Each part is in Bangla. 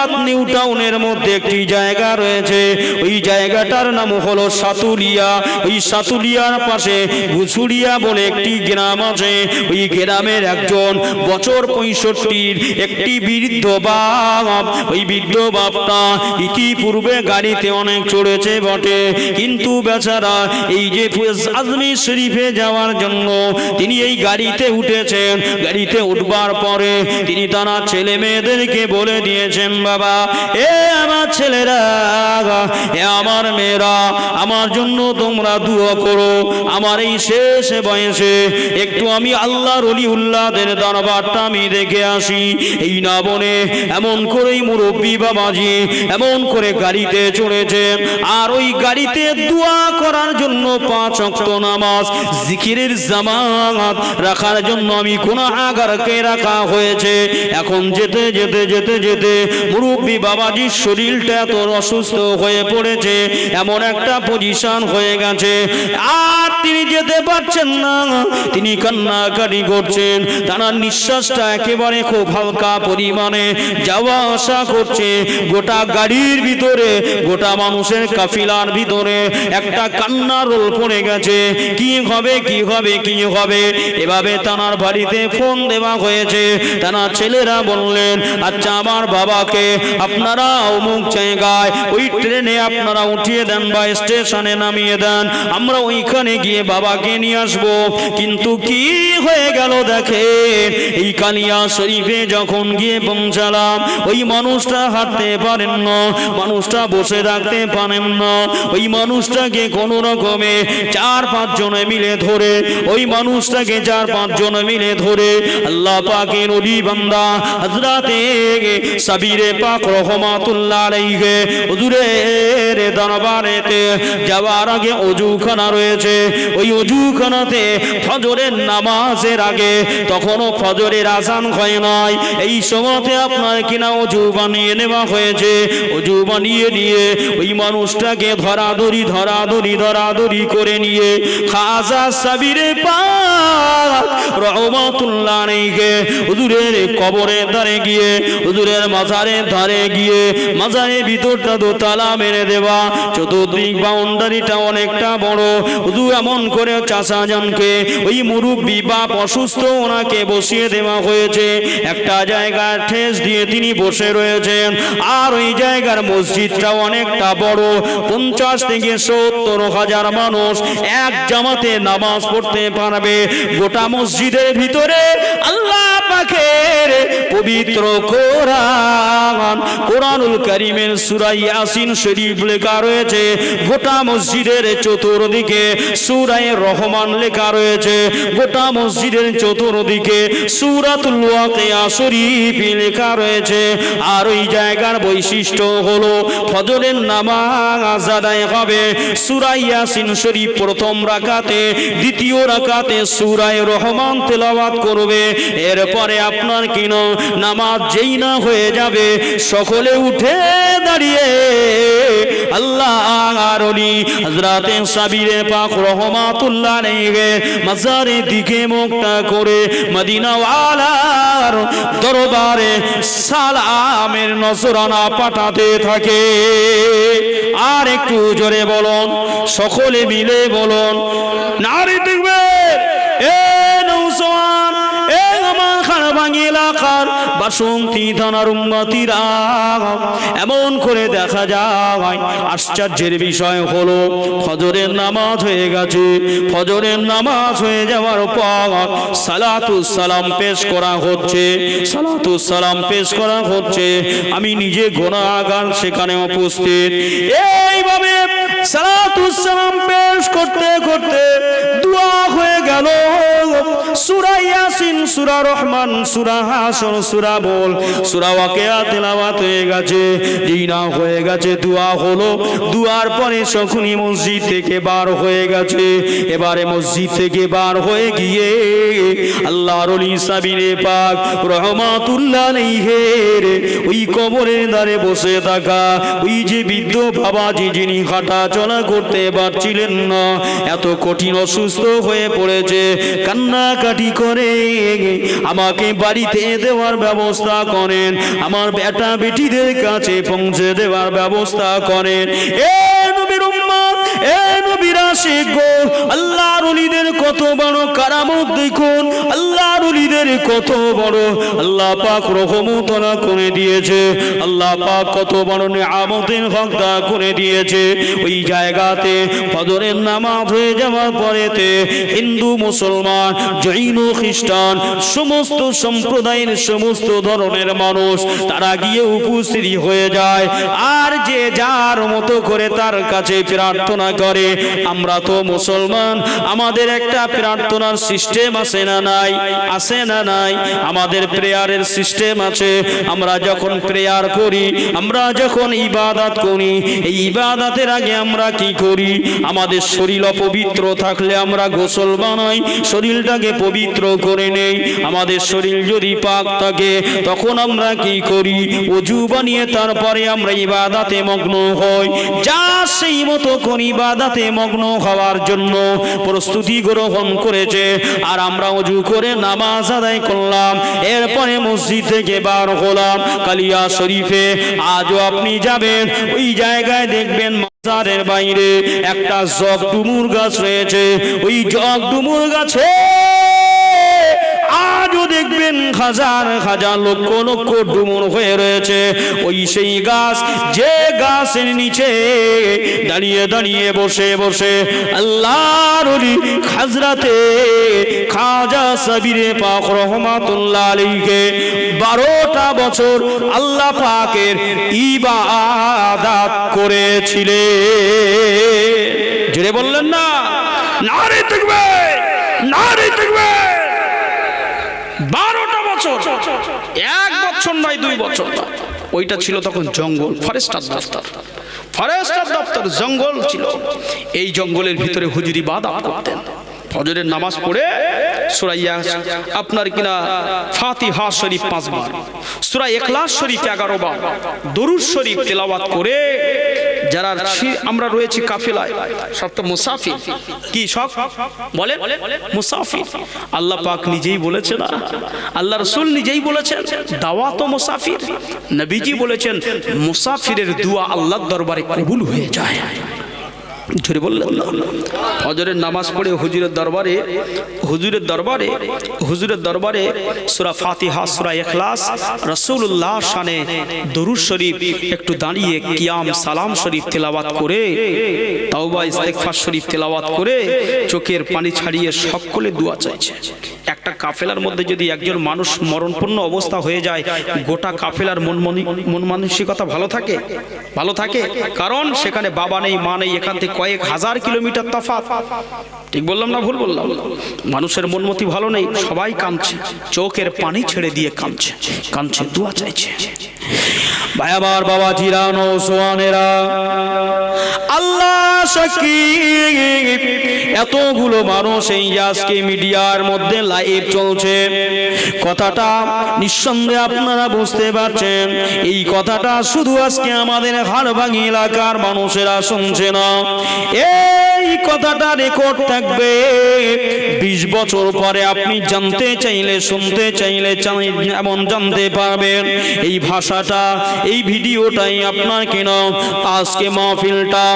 জামাত নিউ টাউনের মধ্যে একটি জায়গা রয়েছে, ওই জায়গাটার নাম হলো সাতুলিয়া। ওই সাতুলিয়ার পাশে গুছুড়িয়া বলে একটি গ্রাম আছে। ওই গ্রামের একজন বছর 65 একটি বৃদ্ধ বাপ। ওই বৃদ্ধ বাপটা ইতিপূর্বে গাড়িতে অনেক চড়েছে বটে, কিন্তু বেচারা এই যে আজমির শরীফে যাওয়ার জন্য তিনি এই গাড়িতে উঠেছেন। গাড়িতে উঠবার পরে তিনি তার ছেলে মেয়েদেরকে বলে দিয়েছেন, বাবা, এ আমার ছেলেরা, এ আমার মেয়েরা, আমার জন্য তোমরা দুয়া করো। আমার এই শেষ বয়সে একটু আমি আল্লাহর ওলিউল্লাহদের দরবারটা আমি দেখে আসি। এই না বলে এমন করেই মুরব্বী বাবাজি এমন করে গাড়িতে চড়েছেন। আর ওই গাড়িতে দোয়া করার জন্য 5 ওয়াক্ত নামাজ জিকিরের জামাত রাখার জন্য আমি গুনাহগারকে রাখা হয়েছে। এখন যেতে যেতে যেতে যেতে মুরব্বী বাবাজির শরীরটা এত অসুস্থ হয়ে পড়েছে, এমন একটা পজিশন হয়ে গেছে আর তিনি যেতে পারছেন না। তিনি কান্নাকাটি করছেন, তার নিঃশ্বাসটা একেবারে খুব হালকা পরিমাণে যাওয়া আসা করছে। গোটা গাড়ির ভিতরে, গোটা মানুষের কাফিলার ভিতরে একটা কান্নার রোল পড়ে গেছে। কি হবে, কি হবে, কি হবে? এভাবে তানার বাড়িতে ফোন দেওয়া হয়েছে। তানার ছেলেরা বললেন, আচ্ছা আমার বাবাকে আপনারা অমুক জায়গায় ওই ট্রেনে আপনারা উঠিয়ে দেন বা স্টেশনে নামিয়ে দেন, আমরা ওইখানে গিয়ে বাবাকে নিয়ে আসবো। কিন্তু কি হয়ে গেল দেখেন, এই কালিয়া শরীফে যখন গিয়ে পৌঁছালাম, ওই মানুষটা হাঁটতে পারেন না, মানুষটা বসে রাখতে পারেন না। ওই মানুষটাকে কোনো রকমে 4-5 জনে মিলে ধরে, ওই মানুষটাকে 4-5 জন মিলে ধরে আল্লাহ পাকের ওলি বান্দা হযরতে সাবিরে পাক রহমাতুল্লাহ আলাইহি হুজুরের দরবারেতে যাওয়ার আগে ওযুখানা রয়েছে। ওই ওযুখানাতে ফজরের নামাজের আগে, তখনও ফজরের আযান হয় নাই, এই সময়তে আপনার কিনা ওযু বানিয়ে নেওয়া হয়েছে। ওযু বানিয়ে নিয়ে ওই মানুষটাকে ধরাধরি ধরাধরি ধরাধরি করে নিয়ে খাজা সাবিরে পাক রহমাতুল্লাহ আলাইহি হুজুরের কবরের ধারে গিয়ে, হুজুরের মাজারের ধারে গিয়ে, মাজারের ভিতরটা দোতলা মেরে দেওয়া, চতুর্দিক বাউন্ডারিটা অনেকটা বড়। হুজুর এমন করে চাচা জানকে, ওই মুরব্বী বাপ অসুস্থ, ওনাকে বসিয়ে দেওয়া হয়েছে একটা জায়গায়, ঠেস দিয়ে তিনি বসে রয়েছেন। আর ওই জায়গার মসজিদটা অনেকটা বড়, 50 থেকে 70 হাজার মানুষ এক জামাতে নামাজ পড়তে পারবে। গোটা মসজিদের ভিতরে আল্লাহ পাকের পবিত্র কোরআন, কোরআনুল কারীমের সূরা ইয়াসিন শরীফ লেখা রয়েছে। গোটা মসজিদের চতুর্দিকে সূরা রহমান লেখা রয়েছে। গোটা মসজিদের চতুর্দিকে সূরাতুল ওয়াকিয়া শরীফ লেখা রয়েছে। আর ওই জায়গার বৈশিষ্ট্য হলো ফজরের নামাজ আদায় হবে সূরা ইয়াসিন শরীফ প্রথম রাকাতে, দ্বিতীয় রাকাতে সূরা রহমান তেলাওয়াত করবে। এরপরে আপনার কিনো নামাজ যেই না হয়ে যাবে, সকলে উঠে দাঁড়িয়ে আল্লাহর ওলি হযরতে সাবিরে পাক রহমাতুল্লাহ আলাইহি মাজারের দিকে মুখটা করে মদিনা ওয়ালার দরবারে সালামের নজরানা পাঠাতে থাকে। আর একটু জোরে বলুন, সকলে মিলে বলুন, নারে তাকবীর। এ নওজওয়ান, এ আমার খানবাঙ্গি এলাকার বাসন্তী থানার উম্মতিরা, এমন করে দেখা যায় আশ্চর্যের বিষয় হলো ফজরের নামাজ হয়ে গেছে। ফজরের নামাজ হয়ে যাওয়ার পর সালাতুস সালাম পেশ করা হচ্ছে, সালাতুস সালাম পেশ করা হচ্ছে। আমি নিজে গুনাহগার সেখানে উপস্থিত। এইভাবে সালাতুস সালাম পেশ করতে করতে দোয়া হয়ে গেল। সূরা ইয়াসিন, সূরা রহমান, সূরা হাসর, সূরা বল, সূরা ওয়াকিয়া তেলাওয়াত হয়ে গেছে। যেই না হয়ে গেছে দোয়া হলো। দোয়ার পরে যখনই মসজিদ থেকে বার হয়ে গেছে, এবারে মসজিদ থেকে বার হয়ে গিয়ে আল্লাহর ওলি সাবিরে পাক রহমাতুল্লাহ আলাইহি ওই কবরের ধারে বসে থাকা ওই যে বৃদ্ধ বাবাজি যিনি হাঁটা চলা করতে পারছিলেন না, এত কঠিন অসুস্থ হয়ে পড়েছে, কান্নাকাটি করে আমাকে বাড়িতে দেওয়ার ব্যবস্থা করেন, আমার বেটা বেটিদের কাছে পৌঁছে দেওয়ার ব্যবস্থা করেন। এ নবীর উম্মত, এ নবীর আশিক গো, আল্লাহর ওলিদের কত বড় কারামত দেখুন, আল্লাহর ওলিদের কত বড় আল্লাহ পাক রহমত করে দিয়েছে, আল্লাহ পাক কত বড় নিয়ামতের হকদার করে দিয়েছে। ওই জায়গাতে ফজরের নামাজ হয়ে যাওয়ার পরেতে হিন্দু মুসলমান জৈন খ্রিস্টান সমস্ত সম্প্রদায়ের সমস্ত ধরনের মানুষ তারা গিয়ে উপস্থিত হয়ে যায়, আর যে যার মতো করে তার কাছে প্রার্থনা করে। আমরা তো মুসলমান, আমাদের একটা প্রার্থনার সিস্টেম আছে না নাই? আছে না নাই? আমাদের প্রেয়ারের সিস্টেম আছে। আমরা যখন প্রেয়ার করি, আমরা যখন ইবাদত করি, এই ইবাদতের আগে আমরা কি করি? আমাদের শরীর অপবিত্র থাকলে আমরা গোসল বানাই, শরীরটাকে পবিত্র করে নেই। আমাদের শরীর যদি পাক থাকে তখন আমরা কি করি? ওযু বানিয়ে তারপরে আমরা ইবাদতে মগ্ন হই। যা সেই মতো কোন ইবাদতে মগ্ন হওয়ার জন্য প্রস্তুতি গ্রহণ করেছে, আর আমরা ওযু করে নামাজ আদায় করলাম, এরপরে মসজিদ থেকে বার হলাম কালিয়া শরীফে। আজও আপনি যাবেন ওই জায়গায় দেখবেন মাজারের বাইরে একটা জগ ডুমুর গাছ রয়েছে, ওই জগ ডুমুর গাছে আজও দেখবেন হাজার হাজার লক্ষ লক্ষ ডুমুর হয়ে রয়েছে। ওই সেই গাছ, যে গাছের নিচে দাঁড়িয়ে দাঁড়িয়ে বসে বসে আল্লাহর ওলি হযরতে খাজা সাবিরে পাক রহমাতুল্লাহ আলাইহি 12টা বছর আল্লাহ পাকের ইবাদত করেছিলেন। জোরে বললেন না? নারে তাকবীর, নারে তাকবীর। 12টা বছর, 1 বছর নয়, 2 বছর নয়। ওইটা ছিল তখন জঙ্গল, ফরেস্টার দপ্তর, ফরেস্টার দপ্তর জঙ্গল ছিল। এই জঙ্গলের ভিতরে হুজুর ইবাদত করতেন। ফজরের নামাজ পড়ে সূরা আপনার কিনা ফাতিহা শরীফ 5 বার, সূরা ইখলাস শরীফ 11 বার, দরুদ শরীফ তেলাওয়াত করে যারা আমরা রয়েছি কাফেলায়, সব তো মুসাফির। কি সব বলেন? মুসাফির। আল্লাহ পাক নিজেই বলেছেন, আল্লাহ রাসূল নিজেই বলেছেন দাওয়াত ও মুসাফির। নবীজি বলেছেন মুসাফিরের দোয়া আল্লাহর দরবারে কবুল হয়ে যায়। জোরে বললেন না? ফজরের নামাজ পড়ে হুজুরের দরবারে সূরা ফাতিহা, সূরা ইখলাস, রাসূলুল্লাহ শানে দরুদ শরীফ একটু দাঁড়িয়ে কিয়াম সালাম শরীফ তেলাওয়াত করে, তাওবা ইস্তেগফার শরীফ তেলাওয়াত করে চোখের পানি ছাড়িয়ে সকলে দোয়া চাইছে। একটা কাফেলার মধ্যে যদি একজন মানুষ মরণপূর্ণ অবস্থা হয়ে যায়, গোটা কাফেলার মন মানসিকতা ভালো থাকে? ভালো থাকে। কারণ সেখানে বাবা নেই, মা নেই, এখান থেকে কয়েক হাজার কিলোমিটার তফাৎ। ঠিক বললাম না ভুল বললাম? মানুষের মনমতি ভালো নেই, সবাই কাঁদছে, চোখের পানি ছেড়ে দিয়ে কাঁদছে, কাঁদছে, দোয়া চাইছে। ভাই আমার, বাবাজিরা, নওজওয়ানেরা, আল্লাহ সাক্ষী, এতগুলো মানুষ এই আজকে মিডিয়ার মধ্যে লাইভ চলছে, কথাটা নিঃসন্দেহে আপনারা বুঝতে পারছেন। এই কথাটা শুধু আজকে আমাদের হাড়ভাঙি এলাকার মানুষেরা শুনছে না, এই কথাটা রেকর্ড থাকবে 20 বছর পরে। আপনি জানতে চাইলে, শুনতে চাইলে এমন জানতে পারবেন। এই ভাষাটা, এই ভিডিওটাই আপনার কেন আজকে মাহফিলটা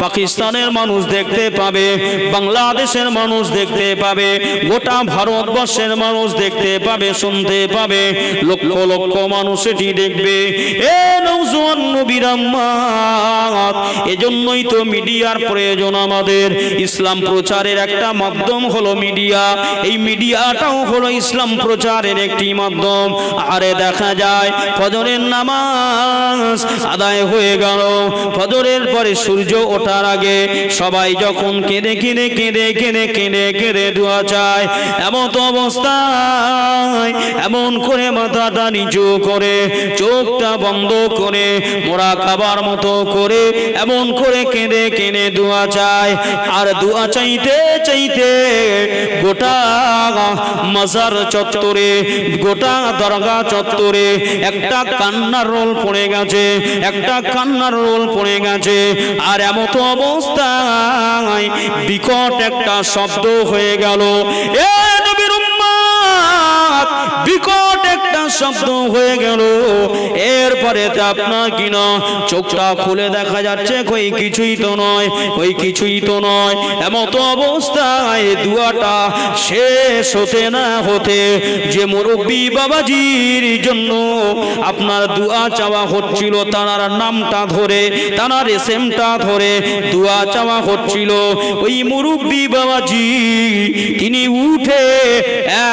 পাকিস্তানের মানুষ দেখতে পাবে, বাংলাদেশের মানুষ দেখতে পাবে, গোটা ভারতবর্ষের মানুষ দেখতে পাবে, শুনতে পাবে, লক্ষ লক্ষ মানুষ এটি দেখবে। এ নওজোয়ান নবীর উম্মত, এজন্যই তো মিডিয়ার প্রয়োজন আমাদের। ইসলাম প্রচারের একটা মাধ্যম হলো মিডিয়া, এই মিডিয়াটাও হলো ইসলাম প্রচারের একটি মাধ্যম। আরে দেখা যায় ফজরের নামাজ আদায় হয়ে গেল, ফজরের পরে সূর্য ওঠার আগে সবাই যখন কেঁদে কেঁদে কেঁদে কেঁদে কেঁদে কেঁদে দোয়া চায়, এমন অবস্থায় এমন করে মাথাটা নিচু করে, চোখটা বন্ধ করে, মোরা খাবার মতো করে এমন করে কেঁদে কেঁদে দোয়া চায়। আর দুয়া চাইতে চাইতে গোটা মাজার চত্বরে, গোটা দরগা চত্বরে একটা কান্নার রোল পড়ে গেছে, একটা কান্নার রোল পড়ে গেছে। আর এমতো অবস্থায় বিকট একটা শব্দ হয়ে গেল, এ নবীর উম্মত, বিকট একটা শব্দ হয়ে গেল। এরপরে আপনার কিনা চোখটা খুলে দেখা যাচ্ছে কই কিছুই তো নয়, কই কিছুই তো নয়। এমতো অবস্থায় দুয়াটা শেষ হতে না হতে যে মুরব্বী বাবাজির জন্য আপনার দুয়া চাওয়া হচ্ছিল, তার নামটা ধরে, তার এসএমটা ধরে দুয়া চাওয়া হচ্ছিল, ওই মুরব্বী বাবাজি তিনি উঠে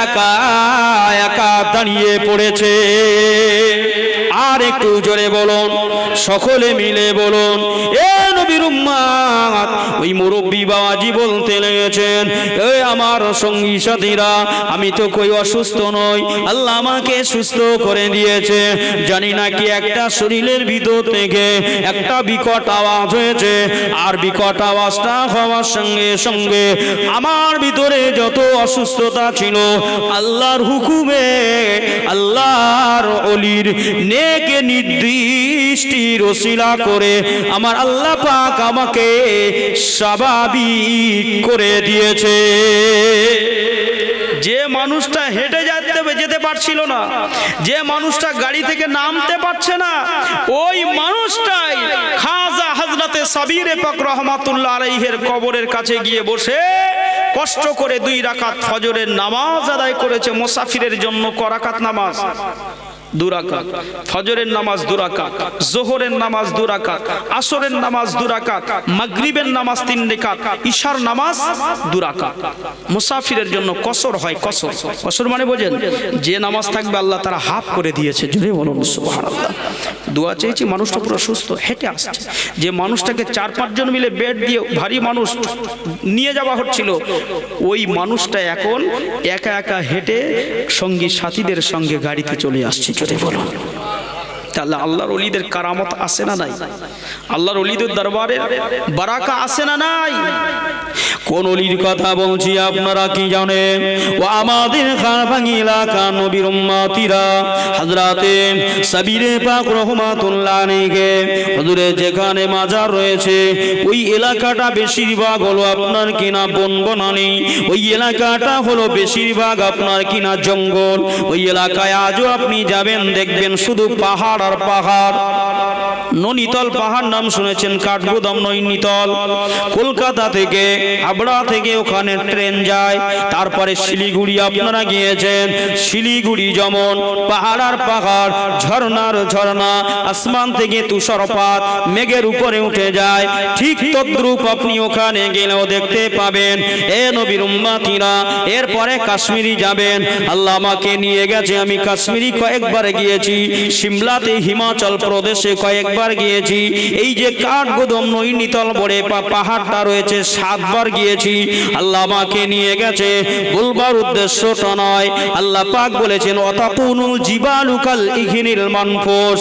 একা একা দাঁড়িয়ে পড়েছে। আর একটু জোরে বলুন, সকলে মিলে বলুন, এ নবীর উম্মত। ওই মুরব্বী বাবাজি বলতে লেগেছেন, এ আমার সঙ্গী সাথীরা, আমি তো কই অসুস্থ নই, আল্লাহ আমাকে সুস্থ করে দিয়েছে। জানি না কি একটা শরীরের ভিতর থেকে একটা বিকট আওয়াজ হয়েছে, আর বিকট আওয়াজটা হওয়ার সঙ্গে সঙ্গে আমার ভিতরে যত অসুস্থতা ছিল আল্লাহর হুকুমে, আল্লাহর ওলির নেকে নির্দিষ্টির ওসিলা করে আমার আল্লাহ পাক আমাকে স্বাভাবিক করে দিয়েছে। যে মানুষটা হেঁটে যেতে পারছিল না, যে মানুষটা গাড়ি থেকে নামতে পারছে না, ওই মানুষটাই খাজা হযরতে সাবিরে পাক রহমাতুল্লাহ আলাইহির কবরের কাছে গিয়ে বসে কষ্ট করে 2 রাকাত ফজরের নামাজ আদায় করেছে। মুসাফিরের জন্য ক রাকাত নামাজ? 2 রাকাত। ফজরের নামাজ 2 রাকাত, যোহরের নামাজ 2 রাকাত, আসরের নামাজ 2 রাকাত, মাগরিবের নামাজ 3 রাকাত, ইশার নামাজ 2 রাকাত। মুসাফিরের জন্য কসর হয়। কসর, কসর মানে বোঝেন? যে নামাজ থাকবে আল্লাহ তারা হাফ করে দিয়েছে। জোরে বলুন সুবহানাল্লাহ। দোয়া চেয়েছি, মানুষটা পুরো সুস্থ, হেঁটে আসছে। যে মানুষটাকে 4-5 জন মিলে বেড দিয়ে ভারী মানুষ নিয়ে যাওয়া হচ্ছিল, ওই মানুষটা এখন একা একা হেঁটে সঙ্গী সাথীদের সঙ্গে গাড়িতে চলে আসছে। জোরে বলুন। তাহলে আল্লাহর ওলিদের কারামত আছে না নাই? আল্লাহর ওলিদের দরবারের বারাকা আছে না নাই? কোন ওলির কথা বলছি আপনারা কি জানেন? ও আমাদের খানভাঙ্গি এলাকা নবীর উম্মতিরা হযরতে সাবিরে পাক রহমাতুল্লাহ আলাইহি হুজুরের যেখানে মাজার রয়েছে ওই এলাকাটা বেশিরভাগ হলো আপনার কিনা বনবনানি, ওই এলাকাটা হলো বেশিরভাগ আপনার কিনা জঙ্গল। ওই এলাকায় আজও আপনি যাবেন দেখবেন শুধু পাহাড় আর পাহাড়। নৈনিতাল পাহাড় নাম শুনেছেন? কাঠগোদাম নৈনিতাল, কলকাতা থেকে হাবড়া থেকে ওখানে ট্রেন যায়, তারপরে শিলিগুড়ি আপনারা গিয়েছেন। শিলিগুড়ি যেমন পাহাড় আর পাহাড়, ঝর্ণার ঝর্ণা, আসমান থেকে তুষারপাত মেঘের উপরে উঠে যায়, ঠিক তদ্রূপ আপনি ওখানে গেলেও দেখতে পাবেন। এ নবীর উম্মতিরা, এরপরে কাশ্মীরি যাবেন। আল্লাহ আমাকে নিয়ে গেছে, আমি কাশ্মীরি কয়েকবার গিয়েছি, সিমলাতে হিমাচল প্রদেশে কয়েকবার গিয়েছি। এই যে কাঠগোদাম নৈনিতাল বড়ে পাহাড়টা রয়েছে 7 বার গিয়েছি। আল্লাহ আমাকে নিয়ে গেছে, বলবার উদ্দেশ্যটা নয়, আল্লাহ পাক বলেছেন অতাকুনুল জিবালুকাল ইগনিল মানফুস।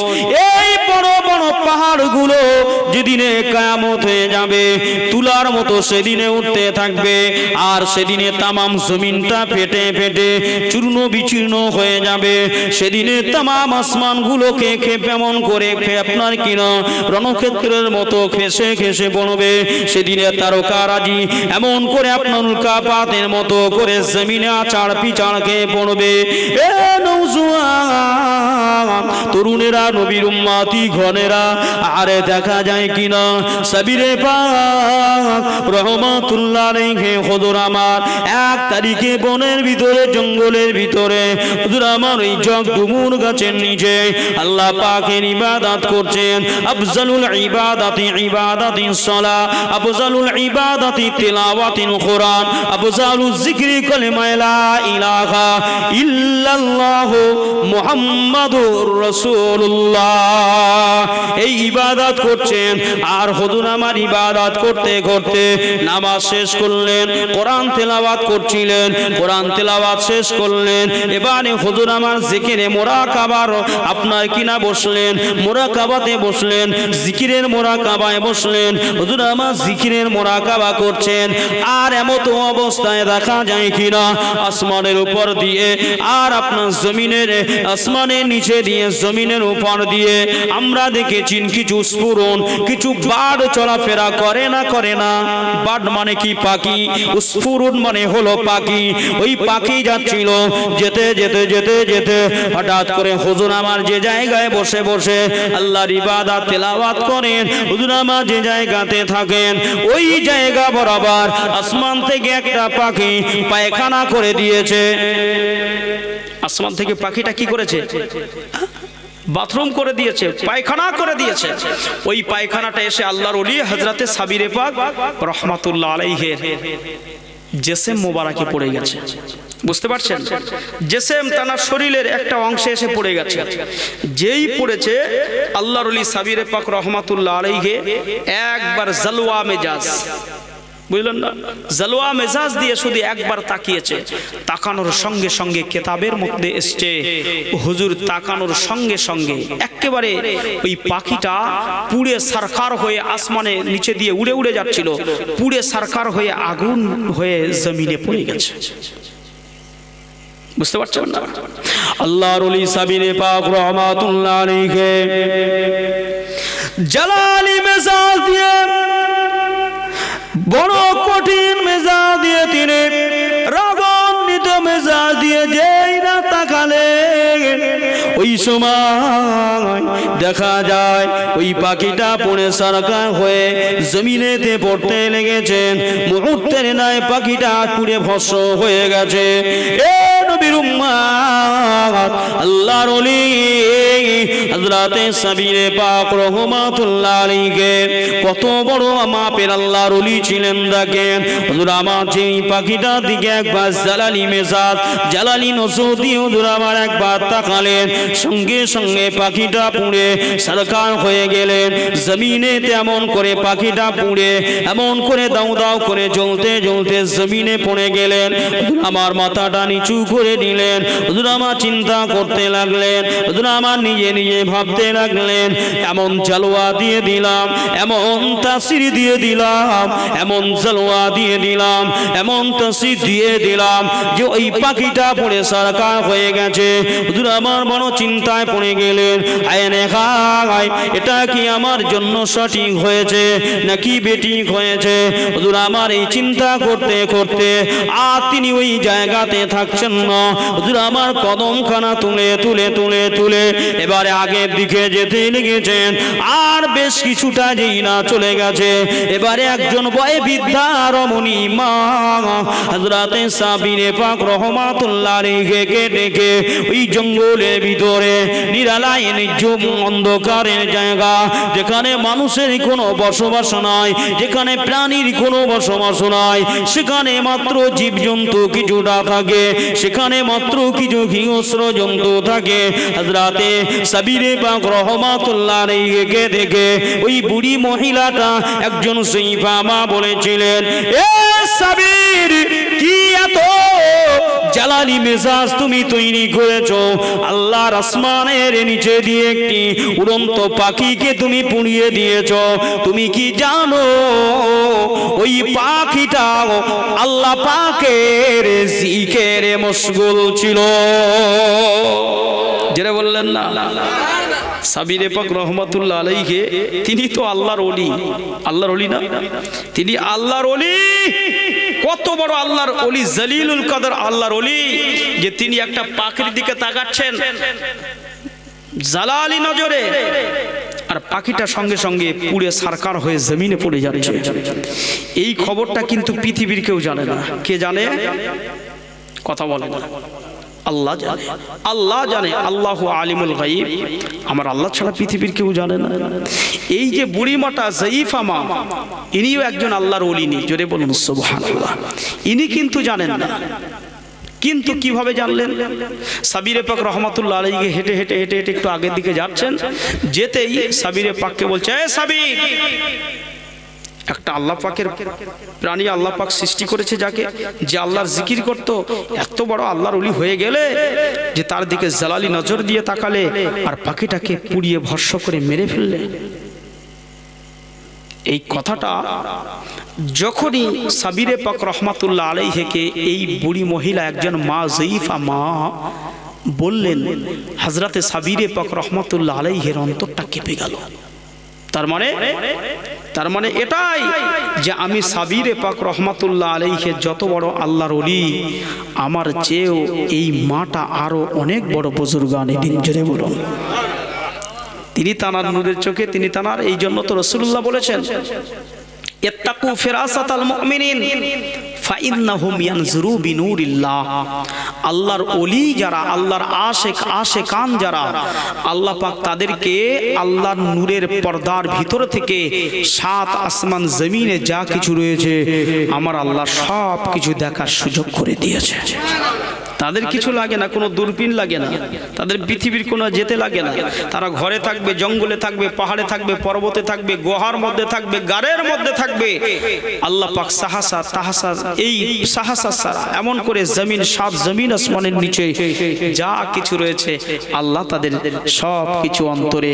এই বড় বড় পাহাড়গুলো যেদিনে কিয়ামত হয়ে যাবে তুলার মতো সেদিনে উঠতে থাকবে, আর সেদিনে তামাম জমিনটা ফেটে ফেটে চূর্ণ বিচূর্ণ হয়ে যাবে। সেদিনে তামাম আসমানগুলোকে কেমন করে আপনার কিনা রণক্ষেত্রের মতো খেসে খেসে পড়বে। সেদিনে তারকারাজি এমন করে আপনার উল্কাপাতের মতো করে জমিনে আচার পিচার খেয়ে পড়বে। এ নওজোয়ান তরুণেরা, নবীর উম্মতি ঘনেরা, আরে দেখা যায় কিনা সাবিরে পাক রহমাতুল্লাহ আলাইহি হুজুর আমার 1 তারিখে বনের ভিতরে জঙ্গলের ভিতরে হুজুর আমার ওই জগডুমুর গাছের নিচে আল্লাহ পাকের ইবাদত করছেন। আফজালুল ইবাদাতি ইবাদাতিস সালাহ, আফজালুল ইবাদাতি তিলাওয়াতিল কুরআন, আফজালুজ যিকরি কালিমা লা ইলাহা ইল্লাল্লাহু মুহাম্মাদুর রাসূলুল্লাহ। এই ইবাদত করছেন। আর হুজুর আমার ইবাদত করতে করতে নামাজ শেষ করলেন, কোরআন তেলাওয়াত করছিলেন, কোরআন তেলাওয়াত শেষ করলেন। এবারে হুজুর আমার জিকিরে মুরাকাবার আপনার কিনা বসলেন, মুরাকাবাতে বসলেন, জিকিরের মুরাকাবায় বসলেন। হুজুর আমার জিকিরের মুরাকাবা করছেন। আর এমত অবস্থায় দেখা যায় কিনা আসমানের উপর দিয়ে আর আপনার জমিনের আসমানের নিচে দিয়ে জমিনের উপর দিয়ে আমরা দেখেছি কিছু স্ফুরণ, কিছু বার্ড চলাফেরা করে না করে না। বার্ড মানে কি? পাখি। স্ফুরণ মানে হলো পাখি। ওই পাখি যাচ্ছিল, যেতে যেতে যেতে যেতে হঠাৎ করে হুজুর আমার যে জায়গায় বসে বসে আল্লাহর ইবাদত তেলাওয়াত করেন, হুজুর আমার যে জায়গাতে থাকেন ওই জায়গা বরাবর আসমান থেকে একটা পাখি পায়খানা করে দিয়েছে। আসমান থেকে পাখিটা কি করেছে? বাথরুম করে দিয়েছে, পায়খানা করে দিয়েছে। ওই পায়খানাটা এসে আল্লাহর ওলি হযরতে সাবিরে পাক রহমাতুল্লাহ আলাইহির জিসম মোবারকে পড়ে গেছে। বুঝতে পারছেন? জিসম তার শরীরের একটা অংশে এসে পড়ে গেছে। যেই পড়েছে আল্লাহর ওলি সাবিরে পাক রহমাতুল্লাহ আলাইহি একবার জালওয়া মেজাজ, বুঝলেন না, জালওয়া মেজাজ দিয়ে শুধু একবার তাকিয়েছে। তাকানোর সঙ্গে সঙ্গে কিতাবের মধ্যে এসছে হুজুর তাকানোর সঙ্গে সঙ্গে একেবারে ওই পাখিটা পুড়ে সারখার হয়ে আসমানে নিচে দিয়ে উড়ে উড়ে যাচ্ছিল, পুড়ে সারখার হয়ে আগুন হয়ে জমিনে পড়ে গেছে। বুঝতে পারছেন না? আল্লাহর ওলি সাবিরে পাক রহমাতুল্লাহ আলাইহি জালালি মেজাজ দিয়ে, বড় কঠিন মেজাজ দিয়ে, তিনি রাগান্বিত মেজাজ দিয়ে যেই না তাকালেন ওই সময় দেখা যায় ওই পাখিটা পড়ে সরকার হয়ে জমিনেতে পড়তে লেগেছেন। মুহূর্তের নাই পাখিটা পুড়ে ভস্ম হয়ে গেছে। এ নবীর উম্মত, আল্লাহর ওলি হযরতে সাবিরে পাক রহমাতুল্লাহ আলাইহি কত বড় মাপের আল্লাহর ওলি ছিলেন দেখেন। হুজুর আমার যেই পাখিটার দিকে একবার জালালি মেজাজ, জালালি নজর দিয়ে হুজুর আমার একবার তাকালেন, সঙ্গে সঙ্গে পাখিটা পুড়ে সরকার হয়ে গেলেন জমিনে। তেমন করে পাখিটা পুড়ে এমন করে দাউ দাউ করে জ্বলতে জ্বলতে জমিনে পড়ে গেলেন। আমার মাথাটা নিচু করে দিলেন। হুজুর আমার চিন্তা করতে লাগলেন, হুজুর আমার নিজে নিজে ভাবতে লাগলেন, এমন জালওয়া দিয়ে দিলাম, এমন তাসির দিয়ে দিলাম, এমন জালওয়া দিয়ে দিলাম, এমন তাসির দিয়ে দিলাম যে ওই পাখিটা পড়ে সরকার হয়ে গেছে। হুজুর আমার বড় চিন্তায় পড়ে গেলেন, আয়নে খায় এটা কি আমার জন্য সঠিক হয়েছে নাকি বেঠিক হয়েছে? হুজুর আমার এই চিন্তা করতে করতে আর তিনি ওই জায়গাতে থাকছেন না। হুজুর আমার কদমখানা তুলে তুলে তুলে তুলে এবারে আগের দিকে যেতে লেগেছেন। আর বেশ কিছুটা যেই না চলে গেছে, এবারে একজন বয়ে বৃদ্ধা রমণী মা হযরতে সাবিরে পাক রহমাতুল্লাহ আলাইহি ডেকে ওই জঙ্গলের ভিতরে নিরালায় নিঝুম অন্ধকারের জায়গা, যেখানে মানুষের কোনো বসবাস নাই, যেখানে প্রাণীর কোনো বসবাস নাই, সেখানে মাত্র জীবজন্তু কিছুটা থাকে, সেখানে মাত্র কিছু হিংস্র জন্তু থাকে। হযরতে সাবিরে পাক রহমাতুল্লাহ আলাইহি দেখে ওই বুড়ি মহিলাটা একজন সৈফা মা বলেছিলেন, এ সাবির, কি এত জালালি মেজাজ তুমি তৈরি করেছো? আল্লাহর আসমানের নিচে দিয়ে একটি উড়ন্ত পাখিকে তুমি পুড়িয়ে দিয়েছো। তুমি কি জানো ওই পাখিটা আল্লাহ পাকের জিকিরে মশগুল ছিল? যেটা বললেন না সাবিরে পাক রহমাতুল্লাহ আলাইহি, তিনি তো আল্লাহর ওলি। আল্লাহর ওলি না? তিনি আল্লাহর ওলি। কত বড় আল্লাহর ওলি, জলিলুল কদর আল্লাহর ওলি, যে তিনি একটা পাখির দিকে তাকাচ্ছেন জালালি নজরে, আর পাখিটা সঙ্গে সঙ্গে পুড়ে সারকার হয়ে জমিনে পড়ে যাচ্ছে। এই খবরটা কিন্তু পৃথিবীর কেউ জানে না। কে জানে? কথা বলে না। আল্লাহ জানে, আল্লাহ জানে। আল্লাহু আলিমুল গায়ব। আমার আল্লাহ ছাড়া পৃথিবীর কেউ জানে না। এই যে বুড়িমাটা জাইফা মা, ইনিও একজন আল্লাহর ওলি। জোরে বলুন সুবহানাল্লাহ। ইনি কিন্তু জানেন না। কিন্তু কিভাবে জানলেন? সাবিরে পাক রহমাতুল্লাহ আলাইহি হেঁটে হেঁটে হেঁটে হেঁটে একটু আগের দিকে যাচ্ছেন, যেতেই সাবিরে পাককে বলছে, এ সাবির, একটা আল্লাহ পাকের প্রাণী আল্লাহ পাক সৃষ্টি করেছে যাকে, যে আল্লাহর জিকির করত, এত বড় আল্লাহর ওলি হয়ে গেলে যে তার দিকে জালালি নজর দিয়ে তাকালে আর পাখিটাকে পুড়িয়ে ভস্ম করে মেরে ফেললে। এই কথাটা যখনই সাবিরে পাক রহমাতুল্লাহ আলাইহিকে এই বুড়ি মহিলা, একজন মা, জয়ীফা মা বললেন, হযরতে সাবিরে পাক রহমাতুল্লাহ আলাইহির অন্তরটা কেঁপে গেল। তার মানে এটাই যে আমি সাবিরে পাক রহমাতুল্লাহ আলাইহি যত বড় আল্লাহর ওলি, আমার চেয়েও এই মাটা আরো অনেক বড় বুজুর্গানে দিন। জোরে বলুন। তিনি তানার নূরের চোখে, তিনি তানার, এই জন্য তো রাসূলুল্লাহ বলেছেন, ইত্তাকু ফিরাসাতাল মুমিনিন ফাইন্নাহুম ইয়ানজুরু বিনুরিল্লাহ। আল্লাহর ওলি যারা, আল্লাহর আশিক আশিকান যারা, আল্লাহ পাক তাদেরকে আল্লাহর নূরের পর্দার ভিতর থেকে সাত আসমান জমিনে যা কিছু রয়েছে আমার আল্লাহ সব কিছু দেখার সুযোগ করে দিয়েছে। তাদের কিছু লাগে না, কোনো দূরবীন লাগে না, তাদের পৃথিবীর কোনো যেতে লাগে না। তারা ঘরে থাকবে, জঙ্গলে থাকবে, পাহাড়ে থাকবে, পর্বতে থাকবে, গুহার মধ্যে থাকবে, গাড়ের মধ্যে থাকবে, আল্লাহ পাক সাহাসা তাহাসা, এই সাহাসা সারা এমন করে জমিন, সাত জমিন আসমানের নিচে যা কিছু রয়েছে আল্লাহ তাদের সব কিছু অন্তরে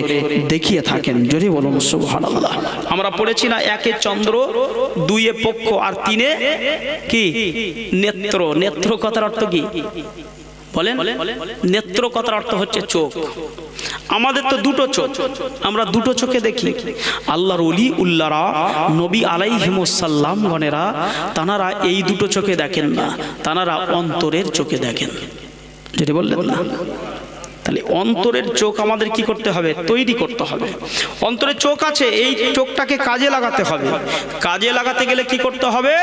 দেখিয়ে থাকেন। জোরে বলুন সুবহানাল্লাহ। আমরা পড়েছি না, একে চন্দ্র, দুইয়ে পক্ষ, আর তিনে কি নেত্র। নেত্র কথার অর্থ কি বলেন? নেত্র কথার অর্থ হচ্ছে চোখ। আমাদের তো দুটো চোখ, আমরা দুটো চোখে দেখি। আল্লাহর ওলি উল্লাহরা, নবী আলাইহিমুস সালাম গণেরা, তানারা এই দুটো চোখে দেখেন না, তানারা অন্তরের চোখে দেখেন। যেটা বললেন না, তাহলে অন্তরের চোখ আমাদের কি করতে হবে? তৈরি করতে হবে। অন্তরের চোখ আছে, এই চোখটাকে কাজে লাগাতে হবে। কাজে লাগাতে গেলে কি করতে হবে?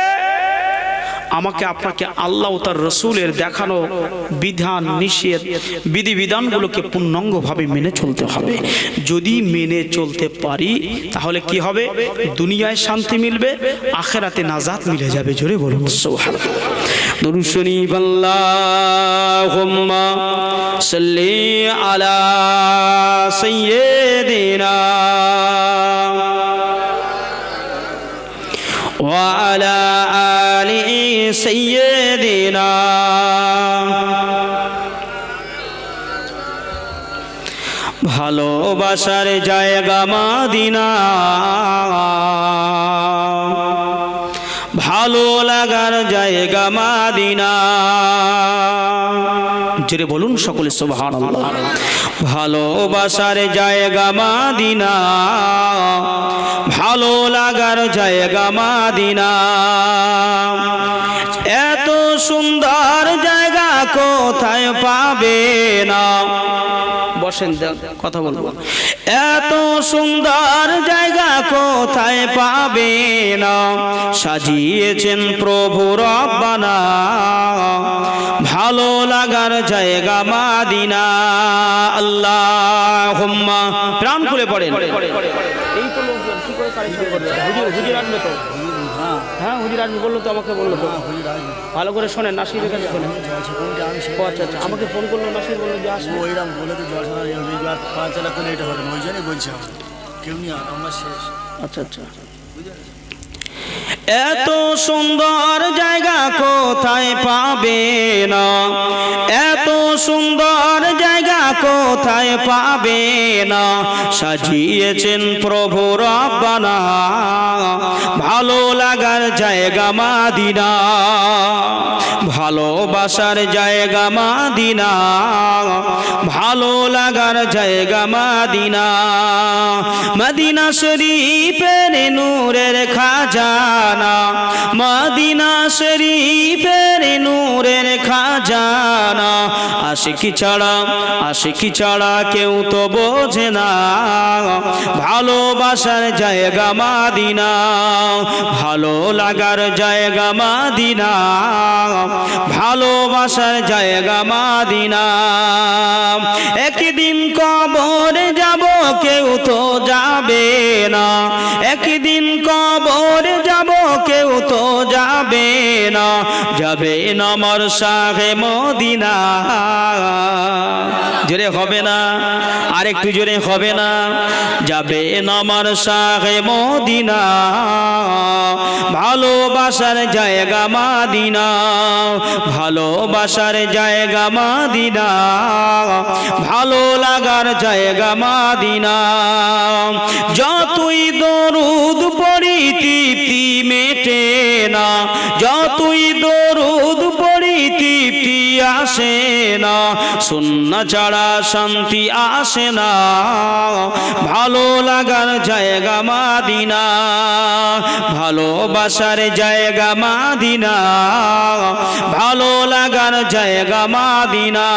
আমাকে আপনাকে আল্লাহ ও তার রসুলের দেখানো বিধান নিষেধ বিধিবিধানগুলোকে পূর্ণাঙ্গভাবে মেনে চলতে হবে। যদি মেনে চলতে পারি তাহলে কি হবে? দুনিয়ায় শান্তি মিলবে, আখিরাতে নাজাত মিলে যাবে। জোরে বলুন সুবহানাল্লাহ। দুরূদ শরীফ আল্লাহুম্মা সাল্লি আলা সাইয়্যিদিনা ওয়া আলা আলি সাইয়্যিদিনা। ভালোবাসার জায়গা মদিনা, ভালো লাগার জায়গা মদিনা। জোরে বলুন সকলে সুবহানাল্লাহ। ভালোবাসার জায়গা মদিনা, ভালো লাগার জায়গা মদিনা। এত সুন্দর জায়গা কোথায় পাবে না। বসেন, কথা বলবো। এত সুন্দর জায়গা কোথায় পাবে না, সাজিয়েছেন প্রভু রব্বানা, ভালো লাগার জায়গা মদিনা। আল্লাহুম্মা, প্রাণ খুলে পড়েন। এই তো লোকজন কি করে কারেক্ট করবে? হুজুর আসবে তো? হ্যাঁ হুজুর আসবে বললো তো, আমাকে বললো তো। ভালো করে শোনেন, নাসিরের কাছে শোনেন। আচ্ছা আচ্ছা, আমাকে ফোন করলো, নাসির বললো যে আসবে। ওইরাম বলে তো জলসা পাঁচলা করে এটা হবে না, ওই জন্যই বলছি কেউ নিয়ে আমরা শেষ। আচ্ছা আচ্ছা। এত সুন্দর জায়গা কোথায় পাবে না, এত সুন্দর জায়গা কোথায় পাবে না, সাজিয়েছেন প্রভু রব্বানা, ভালো লাগার জায়গা মদিনা, ভালোবাসার জায়গা মদিনা, ভালো লাগার জায়গা মদিনা। মদিনা শরীফের নূরের খাজানা, মদিনা শরীফের নূরের খাজানা, আশিকি ছাড়া কেউ তো বোঝে না, ভালোবাসার জায়গা মদিনা, ভালো লাগার জায়গা মদিনা, ভালোবাসার জায়গা মদিনা। একদিন কবরে যাব কেউ তো যাবে না, একদিন কবরে যাব কেউ তো যাবে না, যাবে না আমার শাহে মদিনা। জোরে হবে না, আর একটু জোরে হবে না? যাবে না আমার শাহে মদিনা, ভালোবাসার জায়গা মাদিনা, ভালোবাসার জায়গা মাদিনা, ভালো লাগার জায়গা মাদিনা। যতই দরুদ পড়ি তৃপ্তি মেটে না, যতই দরুদ পড়ি তৃপ্তি আসে না, সুন্নাত ছাড়া শান্তি আসে না, ভালো লাগার জায়গা মাদিনা, ভালোবাসার জায়গা মাদিনা, ভালো লাগার জায়গা মাদিনা।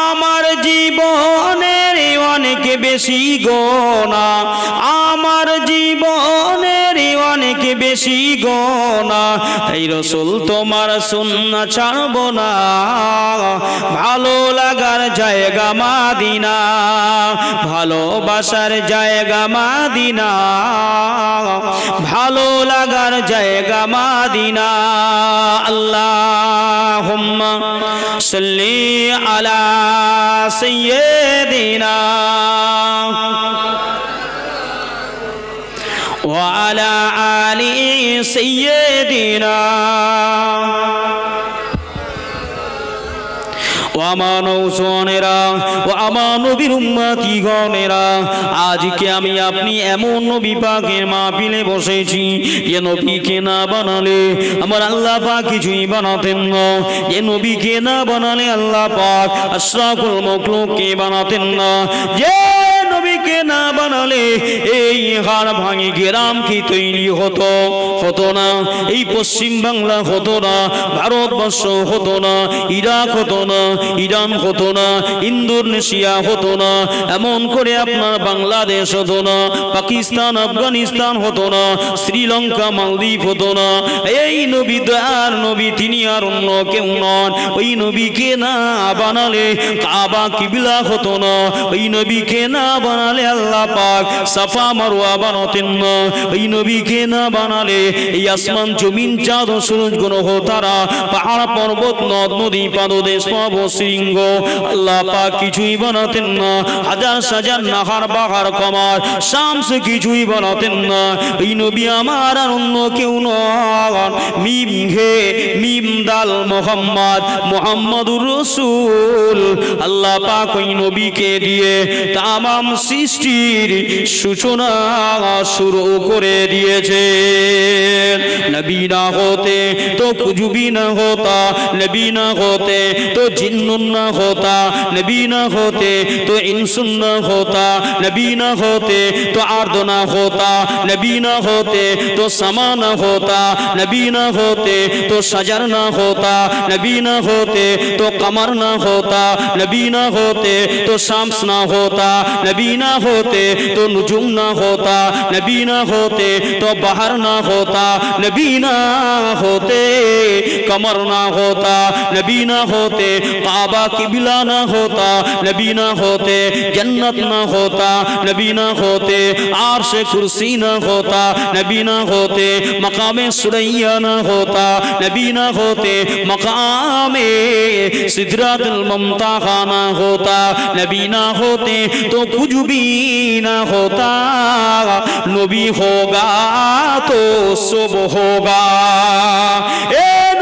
আমার জীবনের অনেক বেশি গোনা, আমার জীবনের অনেক বেশি গোনা, এই রসুল তোমার সুন্নাত ছাড়ব না, ভালো লাগার জায়গা মাদিনা, ভালোবাসার জায়গা মাদিনা, ভালো লাগার জায়গা মাদিনা। আল্লাহুম্মা সাল্লি আলা সাইয়্যিদিনা ওয়া আলা আলি সাইয়্যিদিনা। ও আমার নৌজনেরা, ও আমার নবীর উম্মতিগণেরা, আজকে আমি আপনি এমন নবী পাকের মাহফিলে বসেছি, যে নবীকে না বানালে আমার আল্লাহ পাক কিছুই বানাতেন না, যে নবীকে না বানালে আল্লাহ পাক আশরাফুল মাখলুককে বানাতেন না, যে নবীকে না বানালে এই হাড় ভাঙি গ্রাম কি তৈরি হতো না, এই পশ্চিম বাংলা হতো না, ভারতবর্ষ হতো না, ইরাক হতো না, ইরান হতো না, ইন্দোনেশিয়া হতো না, এমন করে আপনার বাংলাদেশ হতো না, পাকিস্তান আফগানিস্তান হতো না, শ্রীলঙ্কা মালদ্বীপ হতো না। এই নবী দয়ার নবী, তিনি আর অন্য কেউ নন। ওই নবীকে না বানালে কাবা কিবলা হতো না, ওই নবীকে না বানালে আল্লাহ পাক সাফা মারওয়া বানাতেন না, ওই নবীকে না বানালে এই আসমান জমিন চাঁদ সূরজ গ্রহ তারা পাহাড় পর্বত নদ নদী পাদদেশ শৃঙ্গ আল্লাহ পাক কিছুই বানাতেন না, হাজার সাজার নাহার বাহার কমার শামস কিছুই বানাতেন না। ওই নবী আমার আর অন্য কেউ নন। মিম ঘে মিম দাল মোহাম্মদ, মুহাম্মাদুর রাসূল। আল্লাহ পাক ওই নবীকে দিয়ে তামাম সৃষ্টির সূচনা শুরু করে দিয়েছে। নবী না হতে তো कुछ भी न होता, नबी ना होते तो जिन्नुन ना होता, नबी ना होते तो इंसान ना होता, नबी ना होते तो अर्द ना होता, नबी ना होते तो समा ना होता, नबी ना होते तो शजर ना होता, नबी ना होते तो कमर ना होता, नबी ना होते तो शम्स ना होता, नबी ना होते तो नुजुम ना होता, नबी ना होते तो बहर ना होता, नबी ना होते कमर ना होता, नबी ना होते काबा किबला ना होता, नबी ना होते जन्नत ना होता, नबी ना होते आर्श कुर्सी ना होता, नबी ना होते मकामे सुरैया ना होता, नबी ना होते मकामे सिदरातुल मुंतहा ना होता, नबी ना होते तो कुछ भी ना होता, नबी होगा तो सब होगा।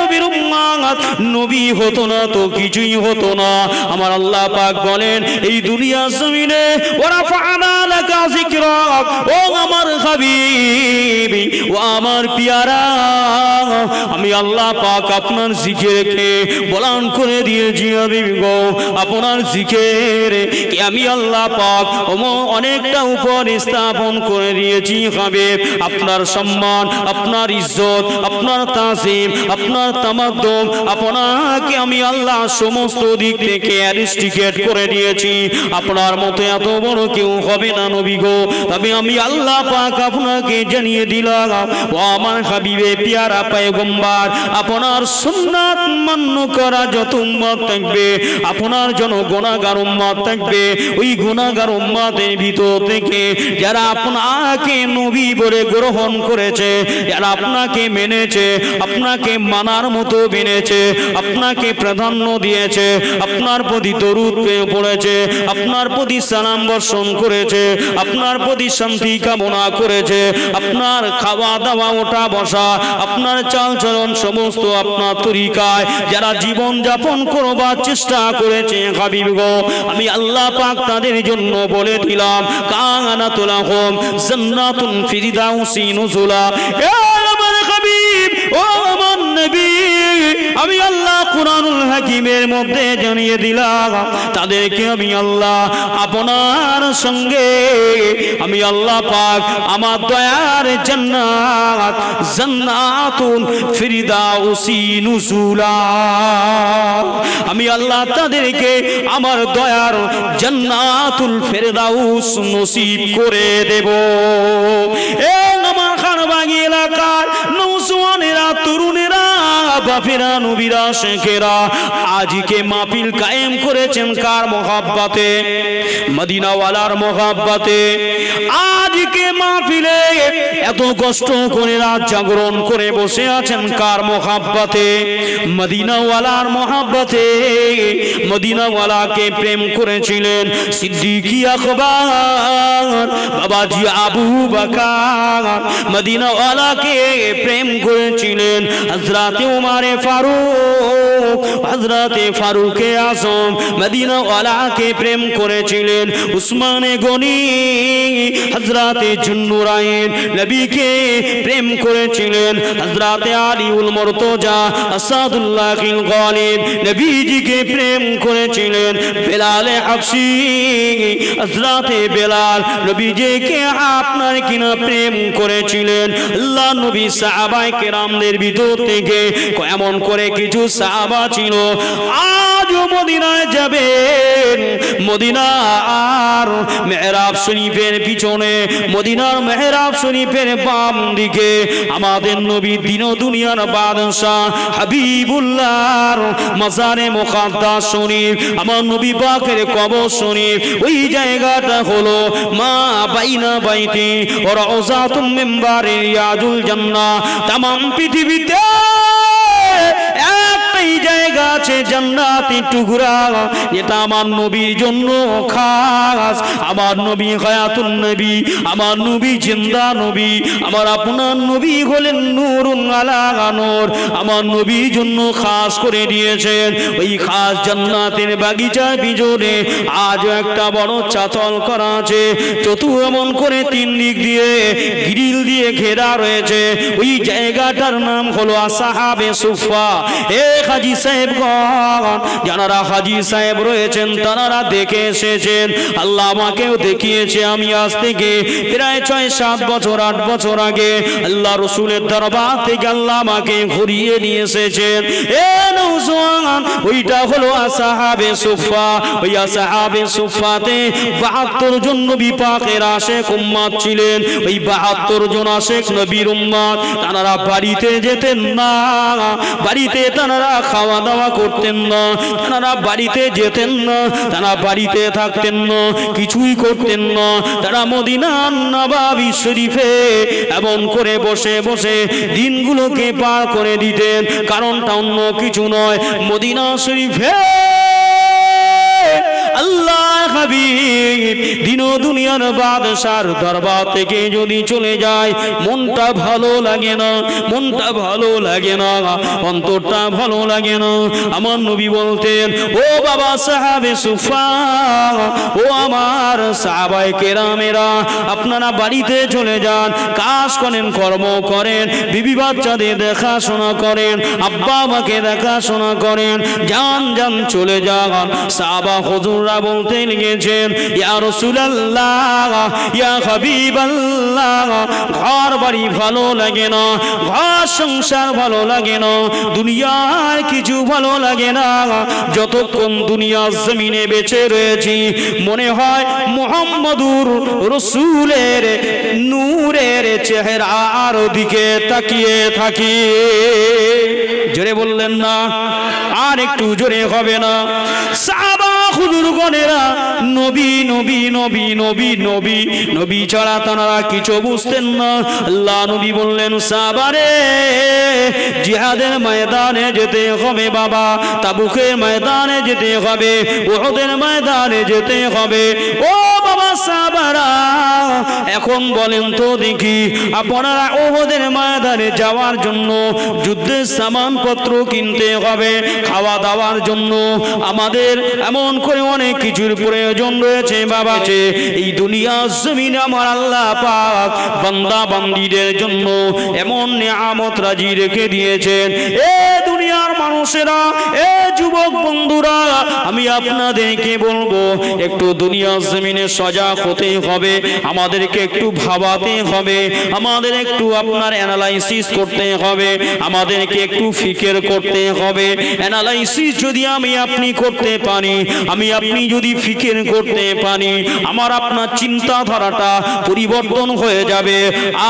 নবীর উম্মত, নবী হতো না তো কিছুই হতো না। আমার আল্লাহ পাক বলেন এই দুনিয়া জমিনে ওয়ারাফা'না লাকা যিকরাক, ও আমার হাবিব, ও আমার পিয়ারা, আমি আল্লাহ পাক আপনার জিকিরকে বলান করে দিয়েছি। হাবিব গো, আপনার জিকির কি আমি আল্লাহ পাক অনেকটা উপর স্থাপন করে দিয়েছি। হাবিব, আপনার সম্মান, আপনার ইজ্জত, আপনার তাজিম, আপনার তামাদ্দুম, আপনাকে আমি আল্লাহ সমস্ত দিক থেকে অ্যারিস্টিকেট করে দিয়েছি। আপনার মতো এত বড় কেউ হবে না নবী গো। তবে আমি আল্লাহ পাক পাক আপনাকে জানিয়ে দিলাম ও আমার হাবিবে পিয়ারা পয়গম্বর আপনার সুন্নাত মান্য করা যত উম্মত থাকবে আপনার জন্য গুনাহগার উম্মত থাকবে ওই গুনাহগার উম্মতের ভিতর থেকে যারা আপনাকে নবী বলে গ্রহণ করেছে যারা আপনাকে মেনেছে আপনাকে মানার মতো মেনেছে আপনাকে প্রাধান্য দিয়েছে আপনার প্রতি দরুদ পড়েছে আপনার প্রতি সালাম বর্ষণ করেছে আপনার প্রতি শান্তি কামনা করেছে আপনার খাওয়া দাওয়া ওঠা বসা আপনার চালচলন সমস্ত আপনার তরিকায় যারা জীবন যাপন করবার চেষ্টা করেছে হাবিব গো আমি আল্লাহ পাক তাদের জন্য বলে দিলাম কানাতুল লাহুম জান্নাতুন ফিরদাউসি নুজুলা এ আমার হাবিব ও আমার নবী আমি আল্লাহ কুরআনুল হাকিমের মধ্যে জানিয়ে দিলাম তাদেরকে আমি আল্লাহ আপনার সঙ্গে আমি আল্লাহ পাক আমার দয়ার জান্নাত জান্নাতুল ফিরদাউসি নুজুলা আমি আল্লাহ তাদেরকে আমার দয়ার জান্নাতুল ফিরদাউস নসিব করে দেব এ আমার খানবাগি এলাকার নওজওয়ানেরা তরুণেরা বাপেরা নবীরা শেখেরা আজকে মাহফিল কায়েম করেছেন কার মোহাব্বতে মদিনাওয়ালার মোহাব্বতে আজকে মাহফিলে এত কষ্ট করে রাত জাগরণ করে বসে আছেন কার মোহাব্বতে মদিনাওয়ালার মোহাব্বতে মদিনাওয়ালাকে প্রেম করেছিলেন সিদ্দিক আকবর বাবাজি আবু বকর মদিনাওয়ালাকে প্রেম করেছিলেন হযরতে উমর ফারুক হযরতে ফারুক আযম মদিনাওয়ালাকে প্রেম করেছিলেন উসমান গনি হযরতে জুন্নুরাইন নবীকে প্রেম করেছিলেন হযরতে আলীউল মুর্তজা আসাদুল্লাহিল গালিব নবীজিকে প্রেম করেছিলেন বেলাল হাবশী হযরতে বেলাল নবীজিকে আপনার কিনা প্রেম করেছিলেন আল্লাহ নবী সাহাবায়ে কেরামদের ভিতর থেকে এমন করে কিছু সাহাবা ছিল আজও মদিনায় যাবেন মদিনা আর মেহরাব শরীফের পিছনে মদিনার মেহরাব শরীফের বাম দিকে আমাদের নবী দিন ও দুনিয়ার বাদশা হাবিবুল্লাহর মাজারে মুকাদ্দাস শরীফ আমার নবী পাকের কবর শরীফ ওই জায়গাটা হলো মা বাইনা বাইতি ওয়া রাউযাতুম মিন রিয়াজুল জান্নাহ तमाम পৃথিবীতে একটাই জায়গা আছে জান্নাতি টুকরা যেটা আমার নবীর জন্য খাস আমার নবী হায়াতুন নবী আমার নবী জিন্দা নবী আমার আপনার নবী হলেন নূরুন আলা নূর আমার নবীর জন্য খাস করে দিয়েছেন ওই খাস জান্নাতের বাগিচার পিছনে আজ একটা বড় চাতল করা আছে চতুর্মন করে তিন দিক দিয়ে গ্রিল দিয়ে ঘেরা রয়েছে ওই জায়গাটার নাম হলো আসহাবে সুফা এ হাজী সাহেবগণ যারা হাজী সাহেব রয়েছেন তারা দেখে এসেছেন আল্লাহ আমাকেও দেখিয়েছে আমি আজ থেকে প্রায় 6-7 বছর 8 বছর আগে আল্লাহ রাসূলের দরবার থেকে আল্লাহ আমাকে ঘুরিয়ে নিয়ে এসেছেন এ নওজওয়ান ওইটা হলো আসহাবে সুফা ওই আসহাবে সুফাতে 72 জন নবী পাকের আশিক উম্মত ছিলেন ওই 72 জন আশিক নবীর উম্মত তারা বাড়িতে যেতেন না বাড়িতে তারা খাওয়া দাওয়া করতেন না তারা বাড়িতে যেতেন না তারা বাড়িতে থাকতেন না কিছুই করতেন না তারা মদিনার নববী শরীফে এমন করে বসে বসে দিনগুলোকে পার করে দিতেন কারণটা অন্য কিছু নয় মদিনা শরীফে আল্লাহ হাবিব দিন ও দুনিয়ার বাদশার দরবার থেকে যদি চলে যায় মনটা ভালো লাগে না মনটা ভালো লাগে না অন্তরটা ভালো লাগে না আমার নবী বলতেন ও বাবা সাহাবে সুফা ও আমার সাহাবায়ে কেরামেরা আপনারা বাড়িতে চলে যান কাজ করেন কর্ম করেন বিবি বাচ্চাদের দেখাশোনা করেন আব্বা আমাকে দেখাশোনা করেন যান যান চলে যান সাহাবা হুজুর হুজুররা বলতে লেগেছেন, ইয়া রাসূলুল্লাহ, ইয়া হাবিবাল্লাহ, ঘর বাড়ি ভালো লাগে না, ঘর সংসার ভালো লাগে না, দুনিয়ার কিছু ভালো লাগে না। যতক্ষণ দুনিয়ার জমিনে বেঁচে রয়েছি মনে হয় মুহাম্মদুর রাসূলের নূরের চেহারার দিকে তাকিয়ে থাকি। জোরে বললেন না? আর একটু জোরে হবে না? সাহাবা হুজুরগণেরা নবী নবী নবী নবী নবী নবী ছাড়া তারা কিছু বুঝতেন না। আল্লাহ নবী বললেন, সাহাবারে জিহাদের ময়দানে যেতে হবে বাবা, তাবুকের ময়দানে যেতে হবে, উহুদের ময়দানে যেতে হবে। ও বাবা সাহাবারা, এখন বলেন তো দেখি, আপনারা উহুদের ময়দানে যাওয়ার জন্য যুদ্ধের সামানপত্র কিনতে হবে, খাওয়া দাওয়ার জন্য আমাদের এমন করে অনেক কিছুর প্রয়োজন রয়েছে বাবা। এই দুনিয়ার জমিনে আমার আল্লাহ পাক বান্দা বান্দীদের জন্য এমন নিয়ামত রাজি রেখে দিয়েছেন। এ দুনিয়ার মানুষেরা, এ যুবক বন্ধুরা, আমি আপনাদেরকে বলবো, একটু দুনিয়ার জমিনে সজাগ হতে হবে, আমাদেরকে একটু ভাবাতে হবে, আমাদের একটু আপনার অ্যানালাইসিস করতে হবে, আমাদেরকে একটু ফিকির করতে হবে। অ্যানালাইসিস যদি আমি আপনি করতে পারি, আমি আপনি যদি ফিকির করতে পারি, আমার আপনার চিন্তাধারাটা পরিবর্তন হয়ে যাবে।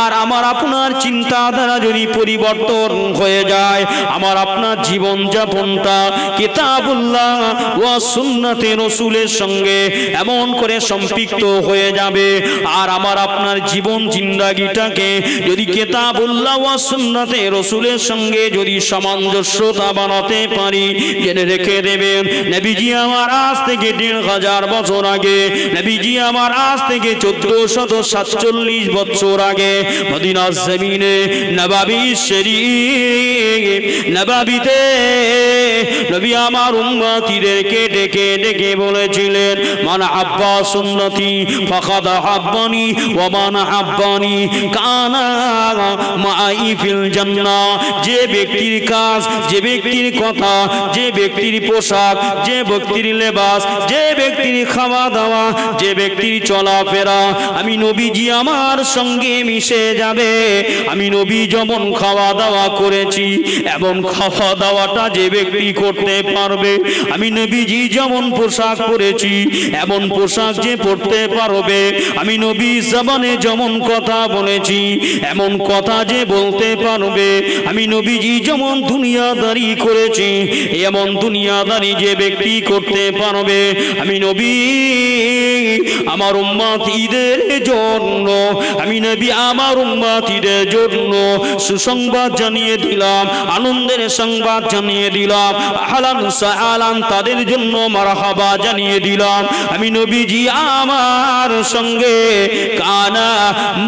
আর আমার আপনার চিন্তাধারা যদি পরিবর্তন হয়ে যায়, আমার আপনার জীবন যাপনটা কিতাবুল্লাহ ওয়া সুন্নাতে রাসূলের সঙ্গে এমন করে সম্পৃক্ত হয়ে যাবে। আর আমার আপনার জীবন জিন্দাগিটাকে যদি কিতাবুল্লাহ ওয়া সুন্নাতে রাসূলের সঙ্গে যদি সামঞ্জস্যতা বানাতে পারি, জেনে রেখে দেবেন, নবীজি আমার আজ থেকে ১,৫০০ বছর আগে, নবীজি আমার আজ থেকে ১৪৪৭ বছর আগে মদিনার জমিনে নবাবী শরীফ নবাবিতে নবী আমার উম্মতিদেরকে ডেকে ডেকে বলেছিলেন, মান আব্বা সুন্নতি ফাকাদ আব্বানি ওয়া মান আব্বানি কানা মাই ফিল জান্নাহ। যে ব্যক্তির কাজ, যে ব্যক্তির কথা, যে ব্যক্তির পোশাক, যে ব্যক্তির লেবাস, যে ব্যক্তির খাওয়া দাওয়া, যে ব্যক্তির চলাফেরা আমি নবীজি আমার সঙ্গে মিশে যাবে। আমি নবী যেমন খাওয়া দাওয়া করেছি এমন খাওয়া দাওয়াটা যে ব্যক্তি করতে পারবে, আমি নবীজি যেমন পোশাক পরেছি এমন পোশাক যে পরতে পারবে, আমি নবী জবানে যেমন কথা বলেছি এমন কথা যে বলতে পারবে, আমি নবীজি যেমন দুনিয়াদারি করেছি এমন দুনিয়াদারি যে ব্যক্তি করতে পারবে, আমি নবী আমার উম্মতীদের জন্য, আমি নবী আমার উম্মতীদের জন্য সুসংবাদ জানিয়ে দিলাম, আনন্দের সংবাদ জানিয়ে দিলাম, আহলান সাহলান তাদের জন্য মারহাবা জানিয়ে দিলাম। আমি নবীজি আমার সঙ্গে কানা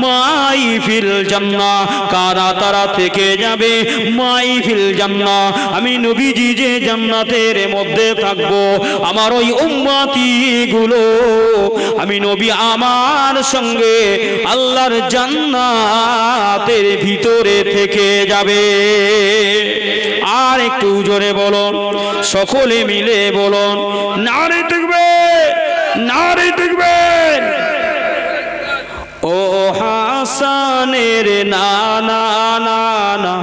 মাই ফিল জান্নাহ, কারা তারা থেকে যাবে মাই ফিল জান্নাহ, আমি নবীজি যে জান্নাতের মধ্যে থাকবো, আমার ওই উম্মতি গুলো আমি নবী আমার সঙ্গে আল্লাহর জান্নাতের ভিতরে থেকে যাবে। আর একটু জোরে বলুন, সকলে মিলে বলুন, নারে তাকবীর, নারে তাকবীর। ও হাসানের নানা নানা,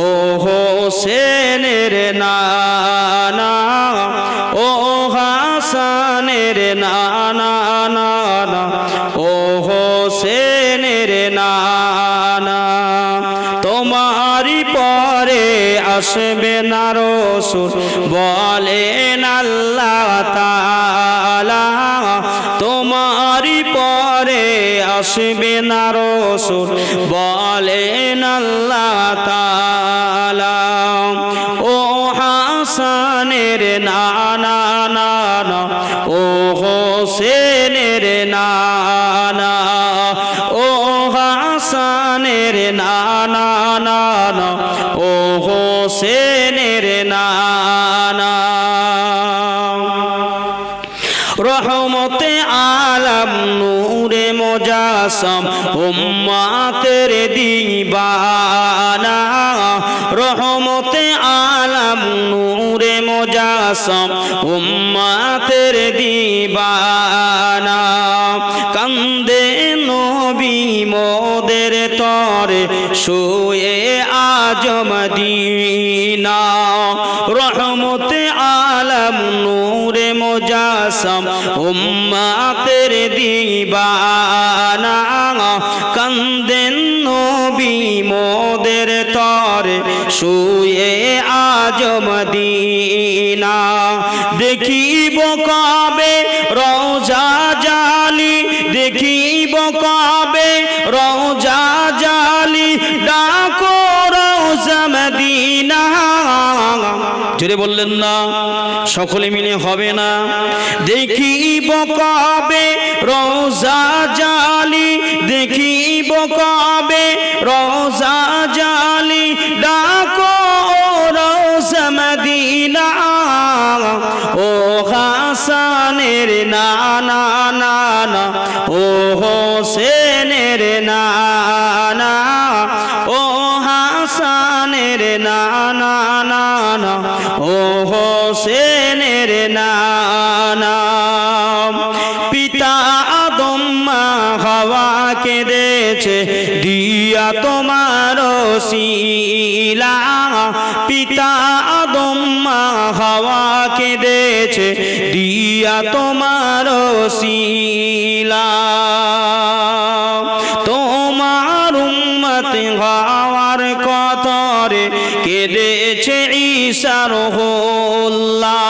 ও হোসেনের নানা, ও হাসানের নানা নানা, ও হোসেনের নানা, তোমারই পরে আসবে না রাসূল বলেন আল্লাহ তাআলা, তোমারই পরে আসবে না রাসূল বলেন আল্লাহ তাআলা। ও হাসানের নানা নানা, ও হোসেনের নানা, ও হাসানের নানা নানা, ও হোসেনের নানা, রহমতে আলম নূরে মুজাসসাম উম্মতের দিবানা, রহমতে আলম নূরে মুজাসসাম উম্মতের দিবানা। দিবানা কান্দে নবী মোদের তরে শুয়ে আজ মদিনা রহমতে আলম নূরে মুজাসসাম উম্মতের দিবানা কান্দেন নবী মোদের তরে শুয়ে আজ মদিনা দেখিব কবে রওজা জালি দেখিব কবে রওজা জালি ডাকো রওজা মদিনা জোরে বললেন না সকলে মিলে হবে না দেখিব কবে রওজা জালি দেখিব কবে রওজা জালি ডাকো রওজা মদিনা ও হাসানের নানা নানা ও হোসেনের নানা ও হাসানের নানা নানা ও হোসেনের নানা পিতা আদম মা হাওয়া কেঁদেছে দিয়া তোমার শিলা পিতা আদম মা হাওয়া কেঁদেছে দিয়া তোমার শিলা তোমার উম্মত হওয়ার কতরে কেঁদেছে ঈসা রুহুল্লাহ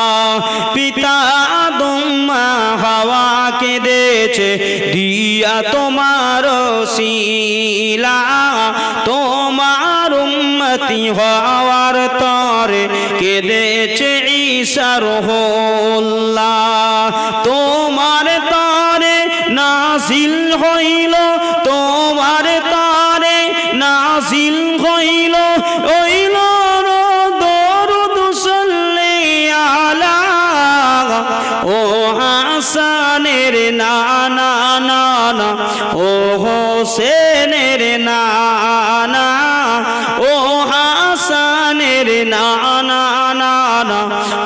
পিতা আদম মা হাওয়া কেঁদেছে দিয়া তোমার শিলা তোমার উম্মতি হওয়ার তরে কেঁদেছে ঈসা রুহুল্লাহ তোমার তরে নাজিল হইল তোমার তরে নাজিল হইল হইল দরুদ সাল্লি আলা ও হাসানের নানা নানা ও হোসেনের নানা ও হাসানের নানা নানা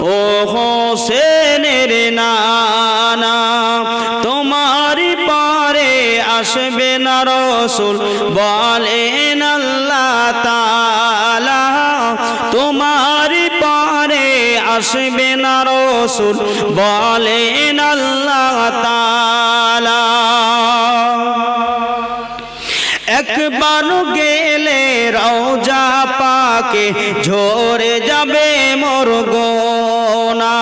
ও হোসেনের নানা তোমার পরে আসবে না রাসূল বলেন আল্লাহ তাআলা তোমার পরে আসবে না রাসূল বলেন আল্লাহ তাআলা একবার গেলে রওজা পাকে ঝরে যাবে মোর গোনা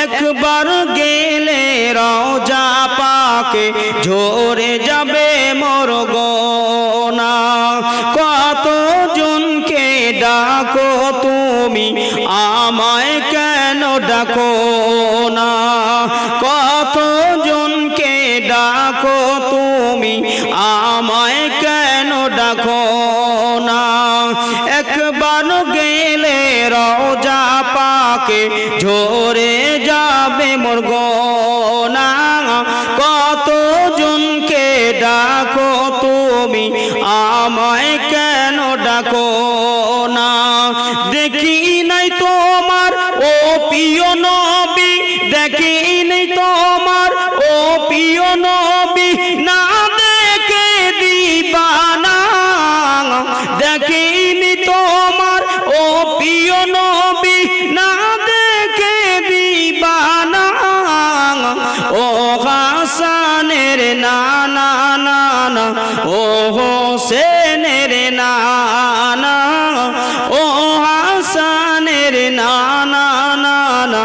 একবার গেলে রওজা পাকে ঝরে যাবে মোর গোনা কত জনকে ডাকো তুমি আমায় কেন ডাকো না কত জনকে ডাকো তুমি আমায় কেন ডাকো না একবার গেলে রওজা পাকে ঝরে যাবে মোর গোনা কত জনকে ডাকো তুমি আমায় কেন ডাকো না দেখি নাই তোমার ও প্রিয় নবী দেখি নাই তোমার ও প্রিয় নবী না দেখে দিবানা দেখিনি তোমার ও প্রিয় নবী না দেখে দিবানা ও হাসানের নানা নানা ও হোসেনের নানা ও হাসানের নানা নানা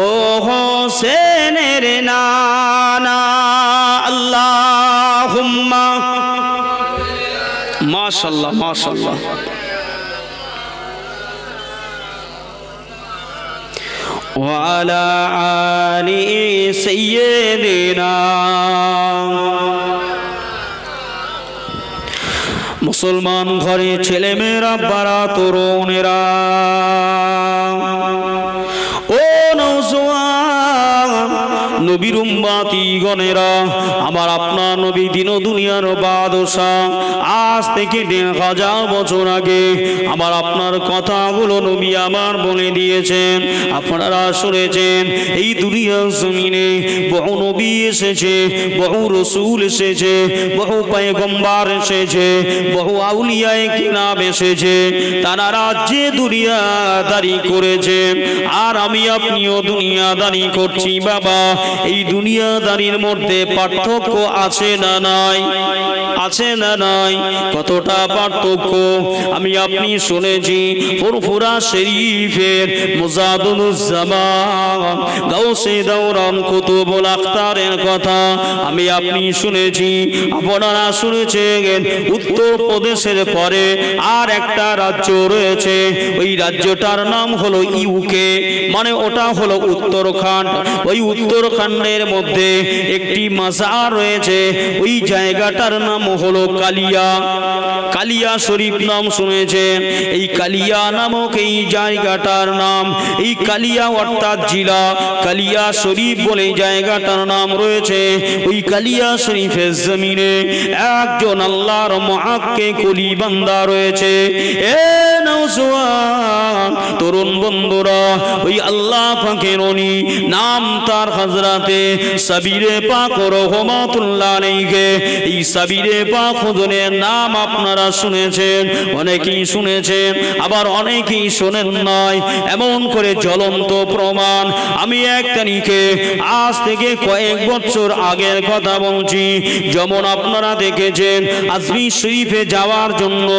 ও হোসেনের নানা আল্লাহুম্মা মাশাআল্লাহ মাশাআল্লাহ وعلى آل سيدنا মুসলমান ঘরে ছেলে মেয়েরা বাড়া তরুণেরা ও নওজোয়ান নবীর উম্মতি গণেরা, আমার আপনার নবী দিন ও দুনিয়ার বাদশাহ। আজ থেকে 1000 বছর আগে আমার আপনার কথাগুলো নবী আমার বলে দিয়েছেন, আপনারা শুনেছেন। এই দুনিয়ার জমিনে বহু নবী এসেছে, বহু রসুল এসেছে, বহু পয়গম্বর এসেছে, বহু আউলিয়ায়ে কিরাম এসেছে, তারা রাজ্যে দুনিয়াদারি করেছে। আর আমি আপনিও দুনিয়াদারি করছি বাবা। এই দুনিয়াদারির মধ্যে পার্থক্য আছে না নাই? আছে না নাই? কতটা পার্থক্য আমি আপনি শুনেছি। ফুরফুরা শরীফের মুজাদুলুজ্জামান গাউসে দৌরান কুতুবুল আখতারের কথা আমি আপনি শুনেছি, আপনারা শুনেছেন। উত্তর প্রদেশের পরে আর একটা রাজ্য রয়েছে, ওই রাজ্যটার নাম হলো ইউকে, মানে ওটা হলো উত্তরাখণ্ড। ওই উত্তরাখণ্ডের মধ্যে একটি মাজার রয়েছে, ওই জায়গাটার নাম হলো কালিয়া। কালিয়া শরীফ নাম শুনেছেন? এই কালিয়া নামক এই জায়গাটার নাম, এই কালিয়া অর্থাৎ জিলা কালিয়া শরীফ বলে জায়গাটার নাম রয়েছে। ওই কালিয়া শরীফের জমিনে একজন আল্লাহর মুআক্কিক কুলি বান্দা রয়েছে। এ নওজওয়ান তরুণ বন্ধুরা, ওই আল্লাহ পাকের উনি নাম তার হযরতে সাবিরে পাক রহমাতুল্লাহ আলাইহি। এই সাবিরে পাক হুজুরের নাম আপনারা শুনেছেন, অনেকেই শুনেছেন, আবার অনেকেই শোনেন নাই। এমন করে জ্বলন্ত প্রমাণ আমি এক তারিখে আজ থেকে কয়েক বছর আগের কথা বলছি। যেমন আপনারা দেখেছেন আজমির শরীফে যাওয়ার জন্য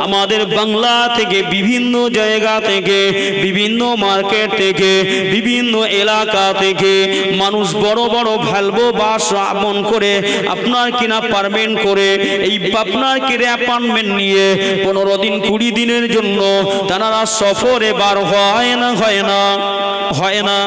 আমাদের বাংলা থেকে বিভিন্ন জায়গা থেকে, বিভিন্ন মার্কেট থেকে, বিভিন্ন এলাকা থেকে মানুষ বড় বড় ভ্যালভো বাস আমন করে আপনার কিনা পারমেন্ট করে এই আপনার কিনে অ্যাপার্টমেন্ট নিয়ে 15 দিন 20 দিনের জন্য তারা সফরে বার হয় না, হয় না, হয় না।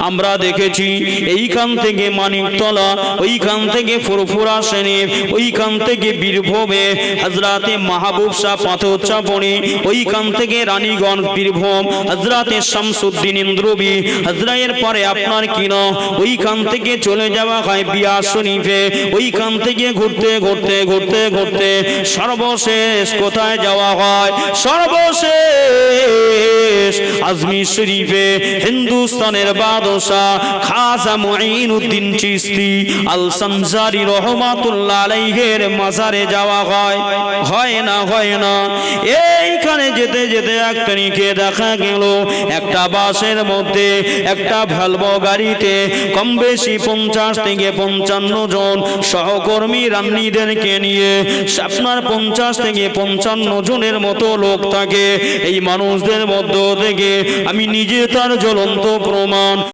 আমরা দেখেছি এইখান থেকে মানিকতলা, ওইখান থেকে ফুরফুরা শরীফ, ওইখান থেকে বীরভূমে হযরতে মাহবুব শাহ পাথর চাপড়ি, ওইখান থেকে রানীগঞ্জ বীরভূম হযরতে শামসুদ্দিন ইন্দ্রবী হযরতের পরে আপনার কিনা ওইখান থেকে চলে যাওয়া হয় বিয়ার শরীফে। ওইখান থেকে ঘুরতে ঘুরতে ঘুরতে ঘুরতে সর্বশেষ কোথায় যাওয়া হয়? সর্বশেষ আজমির শরীফে হিন্দুস্তানের বাদশাহ খাজা মুঈনুদ্দিন চিশতি আল সানজারি রহমাতুল্লাহ আলাইহির মাজারে যাওয়া হয়, হয় না, হয় না? এইখানে যেতে যেতে এক তারিখে দেখা গেল একটা বাসের মধ্যে একটা ভলভো গাড়িতে কম বেশি 50 থেকে 55 জন সহকর্মী রান্নিদেরকে নিয়ে আপনার 50 থেকে 55 জনের মতো লোক থাকে। এই মানুষদের মধ্য থেকে আমি নিজে তার জ্বলন্ত প্রমাণ